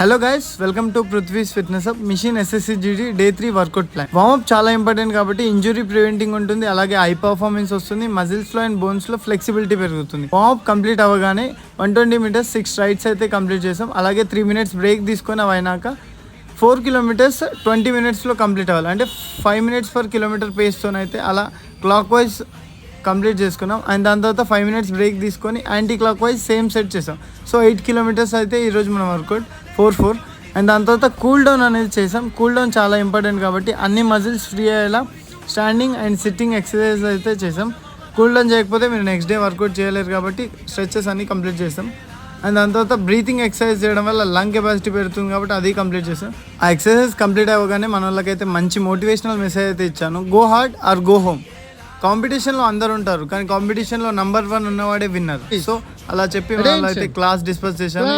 Hello guys, welcome to Prithvi's fitness up mission SSCGD day 3 workout plan. Warmup చాలా important కాబట్టి injury preventing ఉంటుంది, అలాగే high performance వస్తుంది, muscles లో అండ్ బోన్స్ లో ఫ్లెక్సిబిలిటీ పెరుగుతుంది. వార్మప్ కంప్లీట్ అవ్వగానే 120 మీటర్స్ 6 రైడ్స్ అయితే కంప్లీట్ చేసాం. అలాగే 3 minutes బ్రేక్ తీసుకొని అయినాక 4 kilometers 20 minutes లో కంప్లీట్ అవ్వాలి. అంటే 5 minutes per kilometer పేస్తోనైతే అలా క్లాక్ వైజ్ కంప్లీట్ చేసుకున్నాం. అండ్ దాని తర్వాత 5 minutes బ్రేక్ తీసుకొని anti clock wise same set చేసాం. సో 8 kilometers అయితే ఈరోజు మనం వర్కౌట్ 4 అండ్ దాని తర్వాత కూల్ డౌన్ అనేది చేసాం. కూల్ డౌన్ చాలా ఇంపార్టెంట్ కాబట్టి అన్ని మజిల్స్ ఫ్రీ అయ్యేలా స్టాండింగ్ అండ్ సిట్టింగ్ ఎక్సర్సైజ్ అయితే చేసాం. కూల్ డౌన్ చేయకపోతే మీరు నెక్స్ట్ డే వర్కౌట్ చేయలేరు కాబట్టి స్ట్రెచెస్ అన్ని కంప్లీట్ చేసాం. అండ్ దాని తర్వాత బ్రీతింగ్ ఎక్సర్సైజ్ చేయడం వల్ల లంగ్ కెపాసిటీ పెరుగుతుంది కాబట్టి అది కంప్లీట్ చేసాం. ఆ ఎక్సర్సైజ్ కంప్లీట్ అవ్వగానే మన వాళ్ళకైతే మంచి మోటివేషనల్ మెసేజ్ అయితే ఇచ్చాను. Go hard or go home. కాంపిటీషన్లో అందరు ఉంటారు కానీ కాంపిటీషన్లో నంబర్ 1 ఉన్నవాడే విన్నర్. సో అలా చెప్పి మన అయితే క్లాస్ డిస్పర్స్ చేశాను.